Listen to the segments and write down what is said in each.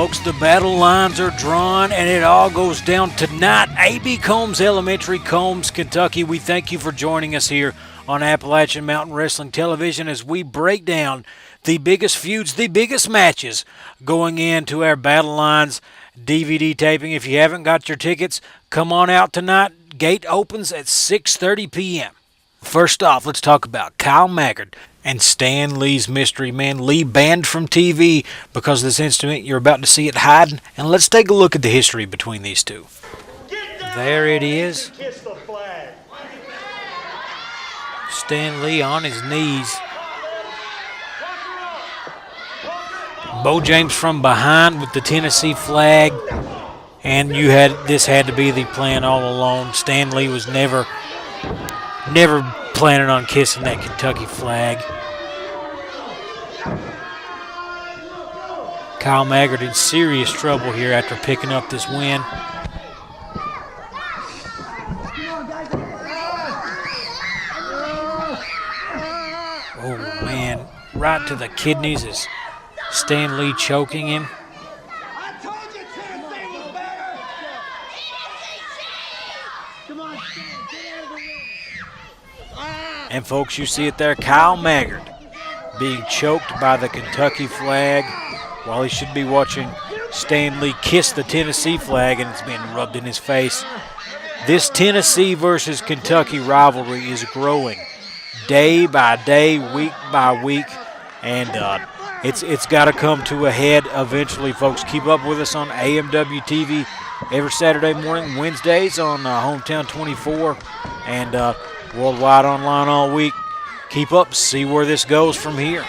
folks, the battle lines are drawn, and it all goes down tonight. A.B. Combs Elementary, Combs, Kentucky. We thank you for joining us here on Appalachian Mountain Wrestling Television as we break down the biggest feuds, the biggest matches going into our Battle Lines DVD taping. If you haven't got your tickets, come on out tonight. Gate opens at 6:30 p.m. First off, let's talk about Kyle Maggard and Stan Lee's mystery man. Lee banned from TV because of this incident. You're about to see it hiding. And let's take a look at the history between these two. There it is. Stan Lee on his knees. Bo James from behind with the Tennessee flag. And this had to be the plan all along. Stan Lee was never planning on kissing that Kentucky flag. Kyle Maggard in serious trouble here after picking up this win. Oh man, right to the kidneys is Stan Lee choking him. And folks, you see it there, Kyle Maggard being choked by the Kentucky flag while he should be watching Stan Lee kiss the Tennessee flag, and it's being rubbed in his face. This Tennessee versus Kentucky rivalry is growing day by day, week by week, and it's got to come to a head eventually, folks. Keep up with us on AMW-TV every Saturday morning, Wednesdays on Hometown 24, and worldwide online all week. Keep up, see where this goes from here.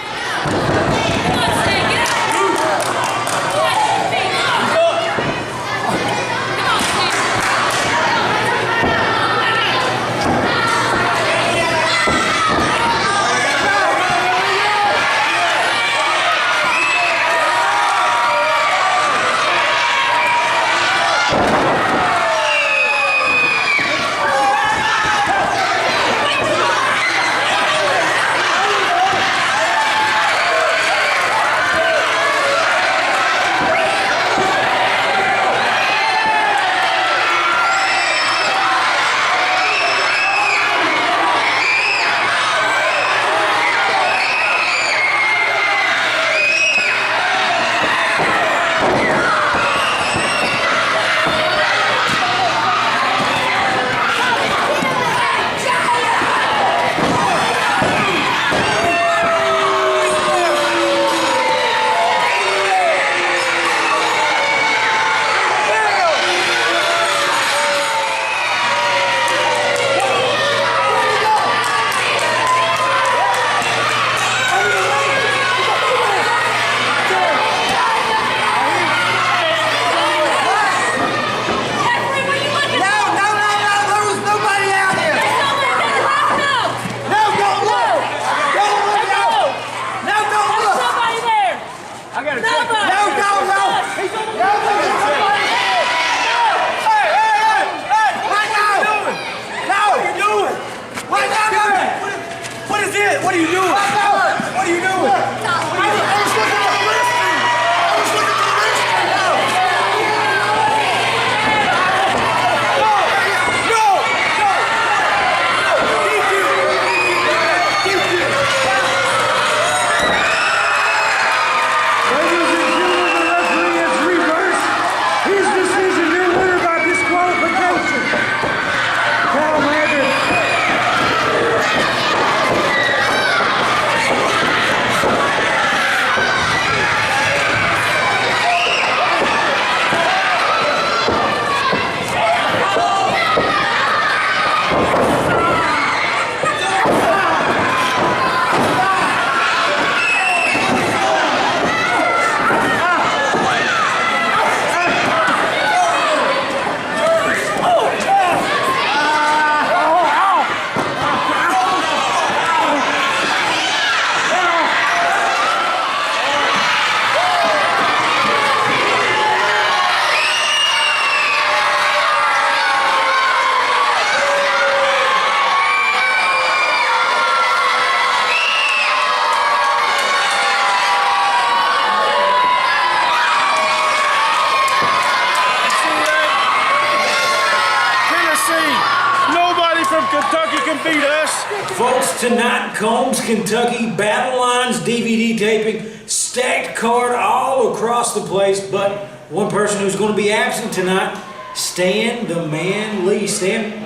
beat us. Folks, tonight, Combs, Kentucky, Battle Lines DVD taping, stacked card all across the place, but one person who's going to be absent tonight, Stan the Man Lee. Stan,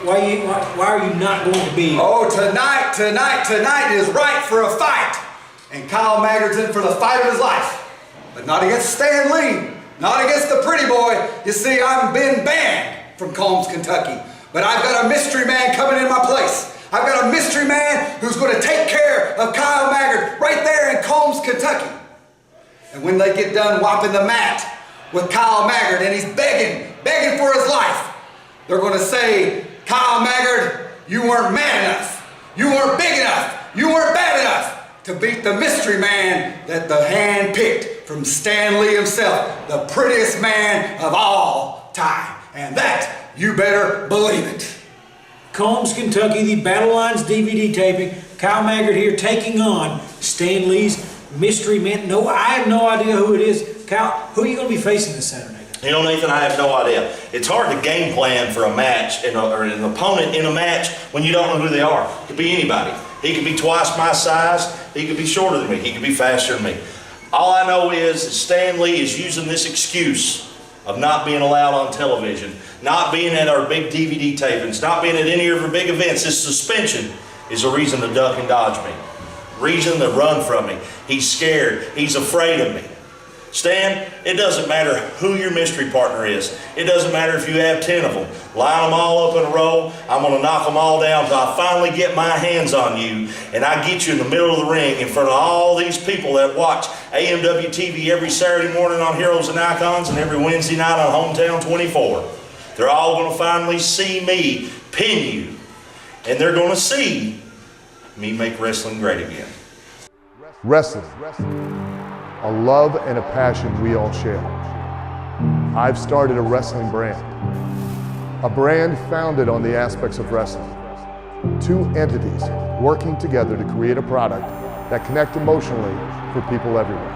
why are you not going to be? Oh, tonight is right for a fight. And Kyle Maggerton for the fight of his life. But not against Stan Lee, not against the pretty boy. You see, I've been banned from Combs, Kentucky. But I've got a mystery man coming in my place. I've got a mystery man who's going to take care of Kyle Maggard right there in Combs, Kentucky. And when they get done whopping the mat with Kyle Maggard and he's begging for his life, they're going to say, Kyle Maggard, you weren't man enough. You weren't big enough. You weren't bad enough to beat the mystery man that the hand picked from Stan Lee himself, the prettiest man of all time. And that, you better believe it. Combs, Kentucky, the Battle Lines DVD taping. Kyle Maggard here taking on Stan Lee's mystery man. No, I have no idea who it is. Kyle, who are you going to be facing this Saturday? You know, Nathan, I have no idea. It's hard to game plan for a match or an opponent in a match when you don't know who they are. It could be anybody. He could be twice my size. He could be shorter than me. He could be faster than me. All I know is that Stan Lee is using this excuse of not being allowed on television, not being at our big DVD tapings, not being at any of our big events. This suspension is a reason to duck and dodge me, reason to run from me. He's scared. He's afraid of me. Stan, it doesn't matter who your mystery partner is. It doesn't matter if you have 10 of them. Line them all up in a row. I'm going to knock them all down until I finally get my hands on you and I get you in the middle of the ring in front of all these people that watch AMW-TV every Saturday morning on Heroes and Icons and every Wednesday night on Hometown 24. They're all going to finally see me pin you, and they're going to see me make wrestling great again. Wrestling, a love and a passion we all share. I've started a wrestling brand, a brand founded on the aspects of wrestling. Two entities working together to create a product that connect emotionally for people everywhere.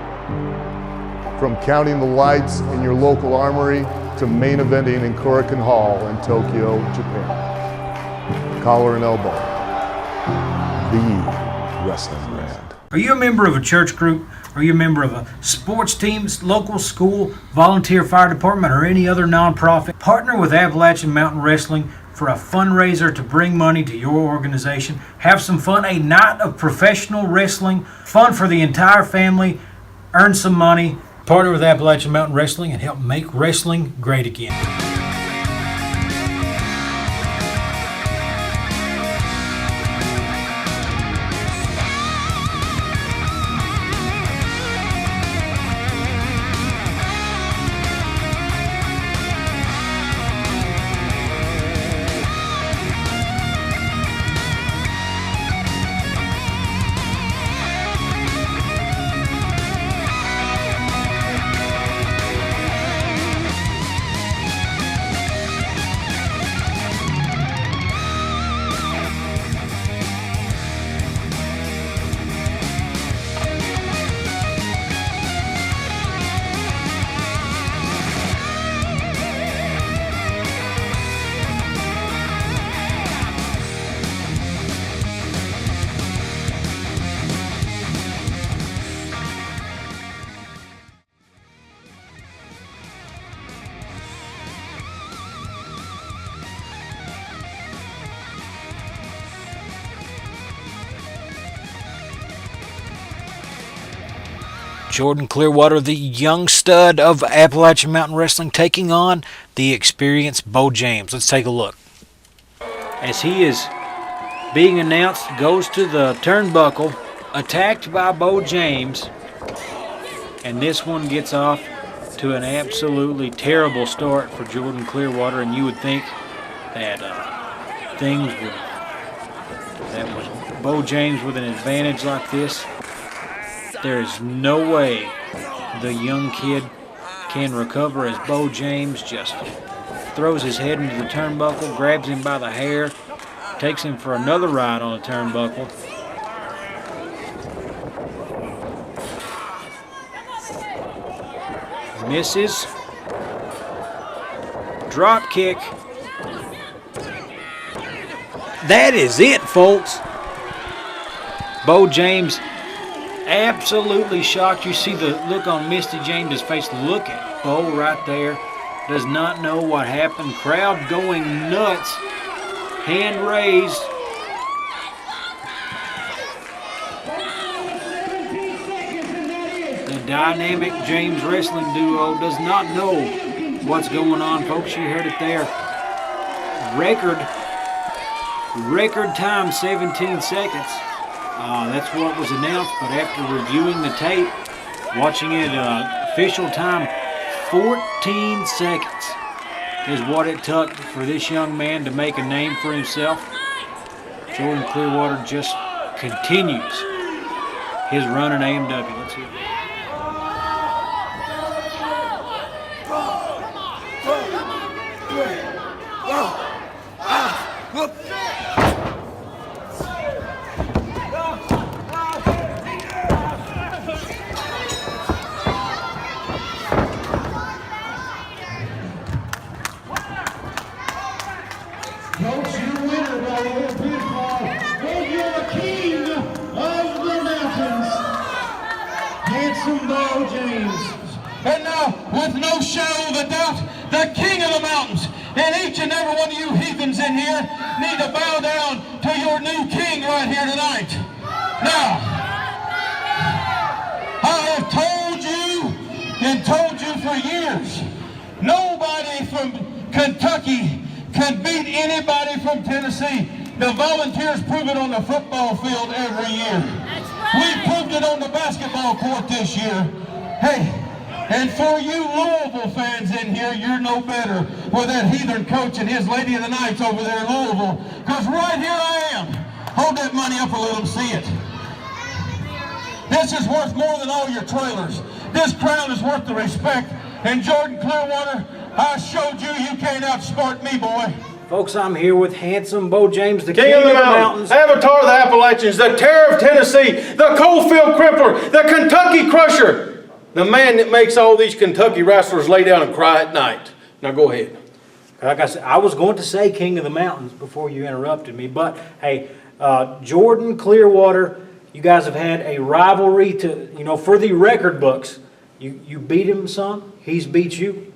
From counting the lights in your local armory to main eventing in Korakuen Hall in Tokyo, Japan. Collar and elbow, the wrestling brand. Are you a member of a church group? Are you a member of a sports team, local school, volunteer fire department, or any other nonprofit? Partner with Appalachian Mountain Wrestling for a fundraiser to bring money to your organization. Have some fun, a night of professional wrestling, fun for the entire family, earn some money. Partner with Appalachian Mountain Wrestling and help make wrestling great again. Jordan Clearwater, the young stud of Appalachian Mountain Wrestling, taking on the experienced Bo James. Let's take a look. As he is being announced, goes to the turnbuckle, attacked by Bo James, and this one gets off to an absolutely terrible start for Jordan Clearwater, and you would think that with Bo James with an advantage like this, there is no way the young kid can recover, as Bo James just throws his head into the turnbuckle, grabs him by the hair, takes him for another ride on the turnbuckle. Misses. Drop kick. that is it, folks. Bo James absolutely shocked. You see the look on Misty James' face. Look at Bo right there. Does not know what happened. Crowd going nuts. Hand raised. The dynamic James wrestling duo does not know what's going on, folks. You heard it there. Record time, 17 seconds. That's what was announced, but after reviewing the tape, watching it, official time, 14 seconds is what it took for this young man to make a name for himself. Jordan Clearwater just continues his run in AMW. Let's hear it. Folks, your winner by way of pinfall, and your king of the mountains, handsome Bo James. And now, with no shadow of a doubt, the king of the mountains, and each and every one of you heathens in here need to bow down to your new king right here tonight. Now, I have told you and told you for years, nobody from Kentucky can beat anybody from Tennessee. The Volunteers prove it on the football field every year. We proved it on the basketball court this year. Hey, and for you Louisville fans in here, you're no better with that heathen coach and his lady of the nights over there in Louisville. Because right here I am. Hold that money up and let them see it. This is worth more than all your trailers. This crown is worth the respect. And Jordan Clearwater, I showed you can't outsmart me, boy. Folks, I'm here with handsome Bo James, the King of the Mountains, Avatar of the Appalachians, the Terror of Tennessee, the Coalfield Crippler, the Kentucky Crusher, the man that makes all these Kentucky wrestlers lay down and cry at night. Now go ahead. Like I said, I was going to say King of the Mountains before you interrupted me, but hey, Jordan Clearwater, you guys have had a rivalry to, for the record books. You beat him some, he's beat you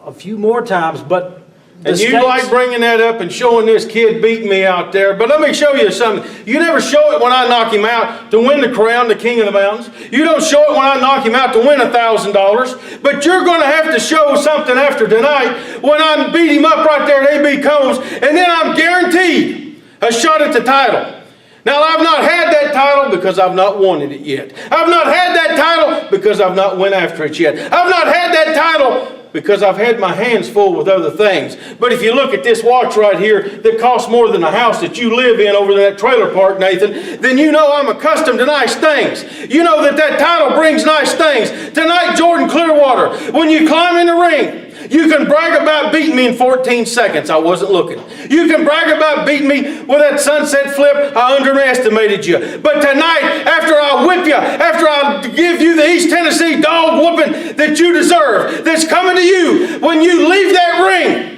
a few more times, but and you like bringing that up and showing this kid beating me out there. But let me show you something. You never show it when I knock him out to win the crown, the King of the Mountains. You don't show it when I knock him out to win $1,000. But you're going to have to show something after tonight when I beat him up right there at AB Combs. And then I'm guaranteed a shot at the title. Now, I've not had that title because I've not wanted it yet. I've not had that title because I've not went after it yet. I've not had that title because I've had my hands full with other things. But if you look at this watch right here that costs more than the house that you live in over that trailer park, Nathan, then you know I'm accustomed to nice things. You know that title brings nice things. Tonight, Jordan Clearwater, when you climb in the ring, you can brag about beating me in 14 seconds. I wasn't looking. You can brag about beating me with that sunset flip. I underestimated you. But tonight, after I whip you, after I give you the East Tennessee dog whooping that you deserve, that's coming to you, when you leave that ring,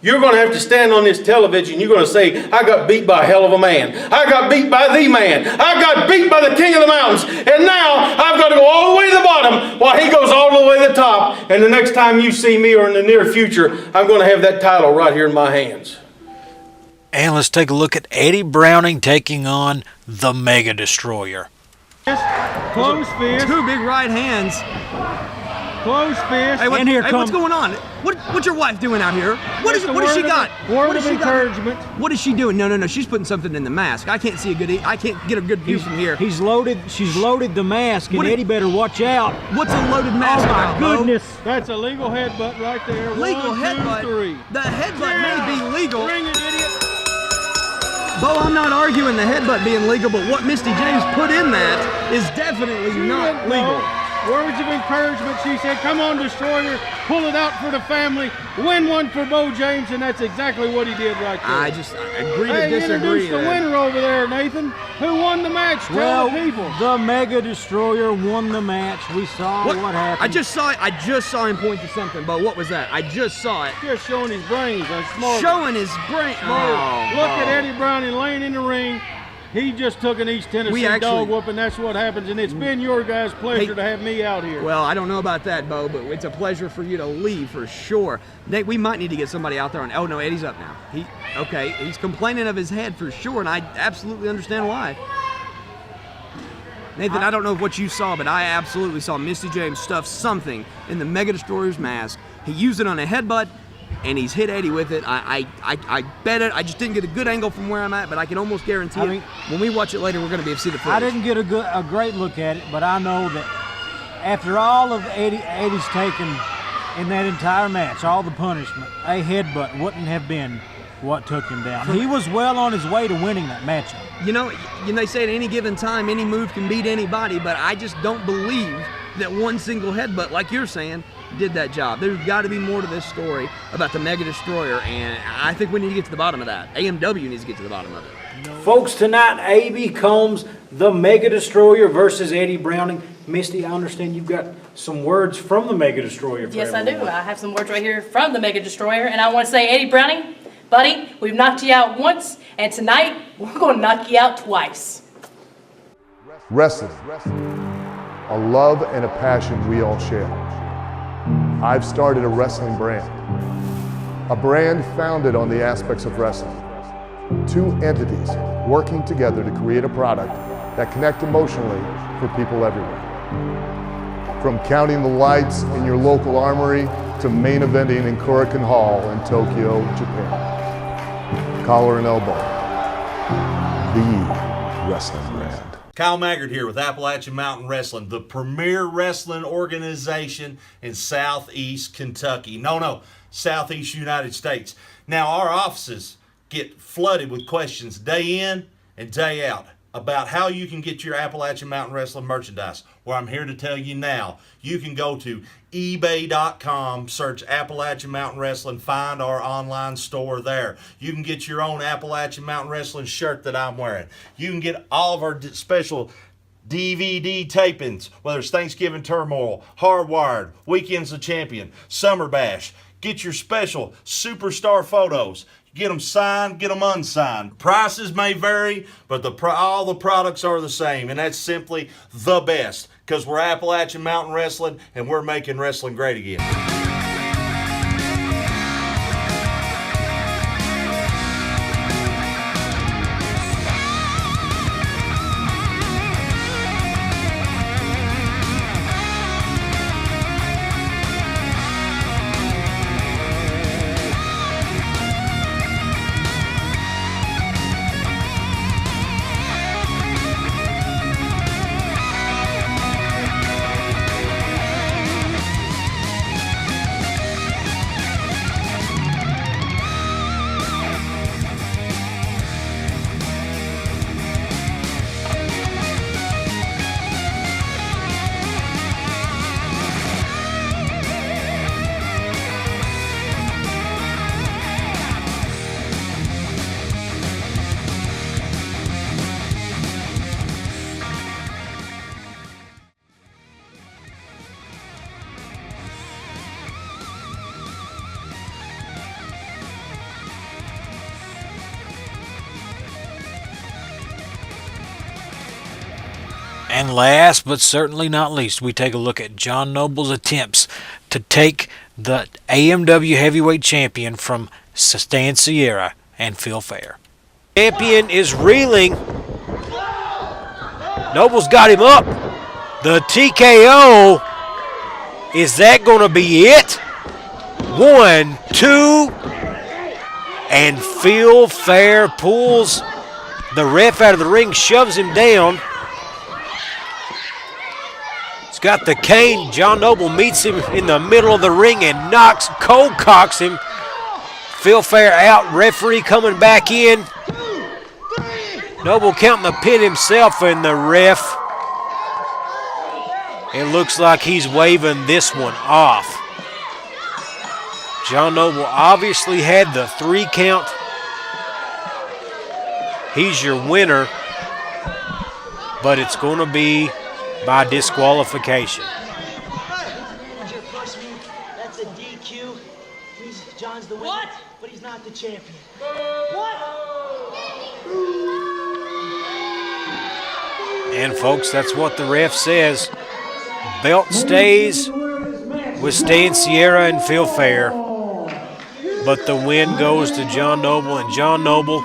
you're going to have to stand on this television. You're going to say, I got beat by a hell of a man. I got beat by the man. I got beat by the King of the Mountains. And now I've got to go all the way to the bottom while he goes all the way to the top. And the next time you see me or in the near future, I'm going to have that title right here in my hands. And let's take a look at Eddie Browning taking on the Mega Destroyer. Close fist. Two big right hands. Close fist. Hey, what's going on? What's your wife doing out here? What has she got? Word of encouragement. What is she doing? No. She's putting something in the mask. I can't see I can't get a good view from here. She's loaded the mask, and Eddie better watch out. What's a loaded mask? Oh my goodness! That's a legal headbutt right there. Legal headbutt. 1, 2, 3. The headbutt may be legal. Bring it, idiot. Bo, I'm not arguing the headbutt being legal, but what Misty James put in that is definitely not legal. words of encouragement. She said, come on, Destroyer, pull it out for the family, win one for Bo James, and that's exactly what he did right there. I agree to disagree. Introduce the winner over there, Nathan. Who won the match? Tell the people. The Mega Destroyer won the match. We saw what happened. I just saw him point to something, but what was that? I just saw it. Just showing his brains. Showing his brain. Oh, look at Eddie Browning laying in the ring. He just took an East Tennessee dog whooping. That's what happens, and it's been your guys' pleasure to have me out here. Well, I don't know about that, Bo, but it's a pleasure for you to leave for sure. Nate, we might need to get somebody out there on. Oh no, Eddie's up now. He's complaining of his head for sure, and I absolutely understand why. Nathan, I don't know what you saw, but I absolutely saw Misty James stuff something in the Mega Destroyer's mask. He used it on a headbutt, and he's hit Eddie with it. I bet it. I just didn't get a good angle from where I'm at, but I can almost guarantee it. When we watch it later, we're going to be able to see the footage. I didn't get a great look at it, but I know that after all of Eddie's taken in that entire match, all the punishment, a headbutt wouldn't have been what took him down. He was well on his way to winning that matchup. You know, they say at any given time, any move can beat anybody, but I just don't believe that one single headbutt, like you're saying, did that job. There's got to be more to this story about the Mega Destroyer, and I think we need to get to the bottom of that. AMW needs to get to the bottom of it. Folks, tonight, A.B. Combs, the Mega Destroyer versus Eddie Browning. Misty, I understand you've got some words from the Mega Destroyer. Yes, I do. I have some words right here from the Mega Destroyer, and I want to say, Eddie Browning, buddy, we've knocked you out once, and tonight, we're going to knock you out twice. Wrestling, a love and a passion we all share. I've started a wrestling brand, a brand founded on the aspects of wrestling. Two entities working together to create a product that connect emotionally for people everywhere. From counting the lights in your local armory to main eventing in Korakuen Hall in Tokyo, Japan. Collar and elbow, the wrestling brand. Kyle Maggard here with Appalachian Mountain Wrestling, the premier wrestling organization in Southeast Kentucky. No, Southeast United States. Now, our offices get flooded with questions day in and day out about how you can get your Appalachian Mountain Wrestling merchandise. Well, I'm here to tell you now, you can go to ebay.com, search Appalachian Mountain Wrestling, find our online store there. You can get your own Appalachian Mountain Wrestling shirt that I'm wearing. You can get all of our special DVD tapings, whether it's Thanksgiving Turmoil, Hardwired, Weekends of Champion, Summer Bash. Get your special superstar photos. Get them signed, get them unsigned. Prices may vary, but all the products are the same, and that's simply the best, because we're Appalachian Mountain Wrestling, and we're making wrestling great again. And last but certainly not least, we take a look at John Noble's attempts to take the AMW heavyweight champion from Stan Sierra and Phil Fair. Champion is reeling. Noble's got him up. The TKO. Is that going to be it? 1, 2. And Phil Fair pulls the ref out of the ring, shoves him down. He's got the cane. John Noble meets him in the middle of the ring and cold cocks him. Phil Fair out, referee coming back in. Noble counting the pin himself, and the ref It looks like he's waving this one off. John Noble obviously had the 3 count. He's your winner, but it's going to be by disqualification. That's your first move. That's a DQ. John's the winner, but he's not the champion. What? And folks, that's what the ref says. Belt stays with Stan Sierra and Phil Fair, but the win goes to John Noble, and John Noble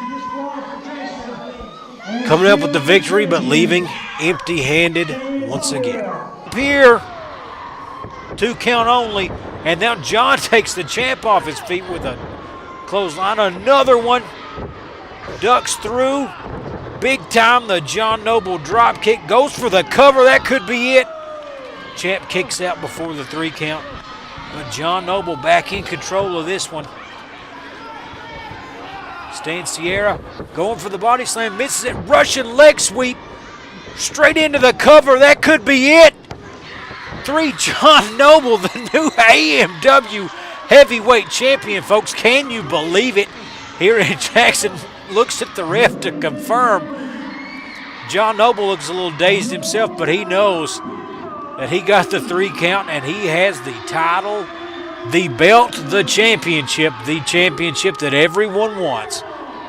coming up with the victory, but leaving empty-handed once again. Here, 2 count only, and now John takes the champ off his feet with a clothesline. Another one, ducks through. Big time, the John Noble drop kick, goes for the cover, that could be it. Champ kicks out before the 3 count, but John Noble back in control of this one. Stan Sierra going for the body slam, misses it, Russian leg sweep, straight into the cover, that could be it. 3, John Noble, the new AMW heavyweight champion, folks. Can you believe it? Here in Jackson, looks at the ref to confirm. John Noble looks a little dazed himself, but he knows that he got the 3 count and he has the title, the belt, the championship that everyone wants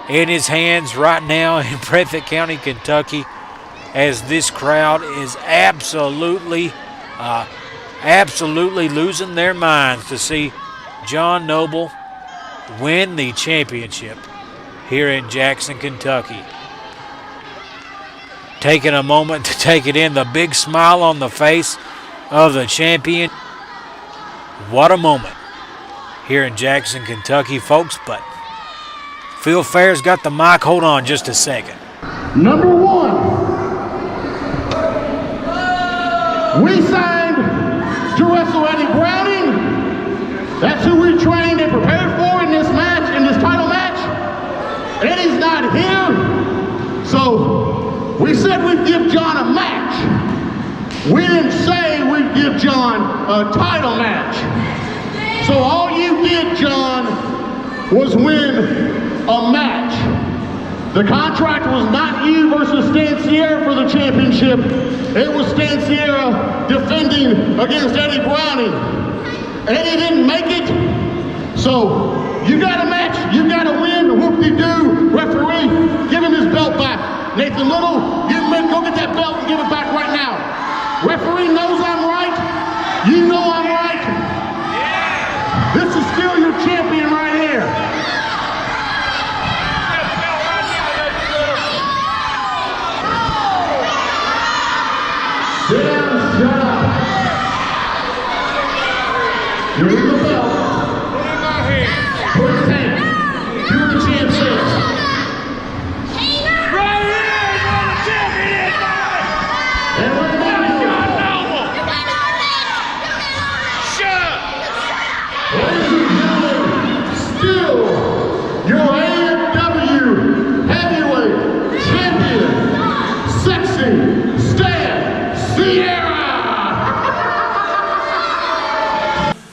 in his hands right now in Breathitt County, Kentucky, as this crowd is absolutely losing their minds to see John Noble win the championship here in Jackson, Kentucky. Taking a moment to take it in, the big smile on the face of the champion. What a moment here in Jackson, Kentucky, folks. But Phil Fair's got the mic. Hold on just a second. Number 1, we signed to wrestle Eddie Browning. That's who we trained and prepared for in this match, in this title match. Eddie's not here, so we said we'd give John a match. We didn't say we'd give John a title match. So all you did, John, was win a match. The contract was not you versus Stan Sierra for the championship. It was Stan Sierra defending against Eddie Browning. Eddie didn't make it, so you got a match, you got to win. Whoop-de-doo, referee, give him his belt back. Nathan Little, you men go get that belt and give it back right now. Referee knows I'm right. You know I'm right. This is still your champion right here. Sit down, shut up. You're in the belt. Put his hand. Do what the champ says. Right here is where the champion is, boy! And we're moving John Noble! Shut up! Ladies and gentlemen, still your AMW heavyweight champion, Sexy Stan Sierra!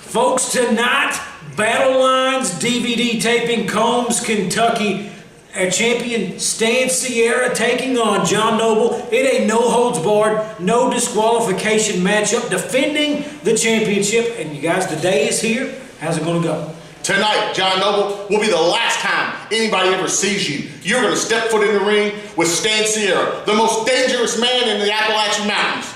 Folks, tonight, Battle Lines DVD taping, Combs, Kentucky. Our champion Stan Sierra taking on John Noble in a no-holds-barred, no disqualification matchup, defending the championship. And you guys, the day is here. How's it going to go? Tonight, John Noble, will be the last time anybody ever sees you. You're going to step foot in the ring with Stan Sierra, the most dangerous man in the Appalachian Mountains,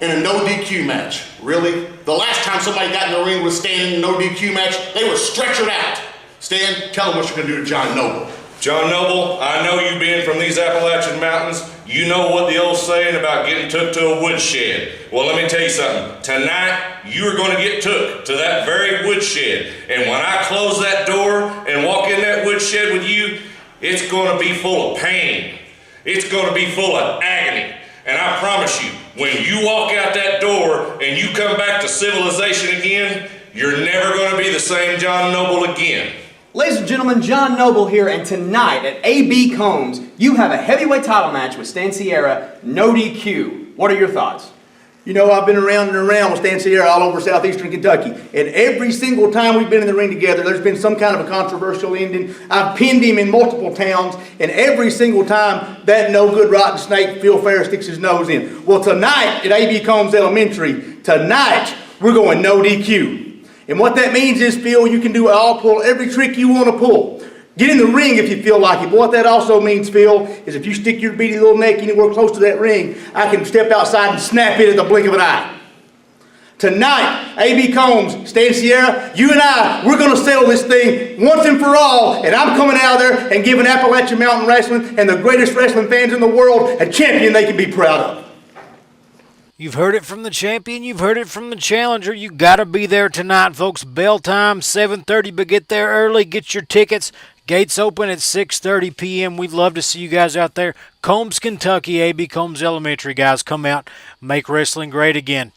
in a no DQ match. Really? The last time somebody got in the ring with Stan in a no DQ match, they were stretchered out. Stan, tell them what you're going to do to John Noble. John Noble, I know you being from these Appalachian Mountains, you know what the old saying about getting took to a woodshed. Well, let me tell you something. Tonight, you're going to get took to that very woodshed. And when I close that door and walk in that woodshed with you, it's going to be full of pain. It's going to be full of agony. And I promise you, when you walk out that door and you come back to civilization again, you're never going to be the same John Noble again. Ladies and gentlemen, John Noble here, and tonight at AB Combs, you have a heavyweight title match with Stan Sierra, no DQ. What are your thoughts? You know, I've been around and around with Stan Sierra all over southeastern Kentucky. And every single time we've been in the ring together, there's been some kind of a controversial ending. I've pinned him in multiple towns, and every single time that no good rotten snake, Phil Fair, sticks his nose in. Well, tonight at A.B. Combs Elementary, tonight we're going no DQ. And what that means is, Phil, you can pull every trick you want to pull. Get in the ring if you feel like it. But what that also means, Phil, is if you stick your beady little neck anywhere close to that ring, I can step outside and snap it at the blink of an eye. Tonight, A.B. Combs, Stan Sierra, you and I, we're going to settle this thing once and for all, and I'm coming out there and giving Appalachian Mountain Wrestling and the greatest wrestling fans in the world a champion they can be proud of. You've heard it from the champion. You've heard it from the challenger. You got to be there tonight, folks. Bell time, 7:30, but get there early. Get your tickets. Gates open at 6:30 p.m. We'd love to see you guys out there. Combs, Kentucky, A.B. Combs Elementary, guys. Come out. Make wrestling great again.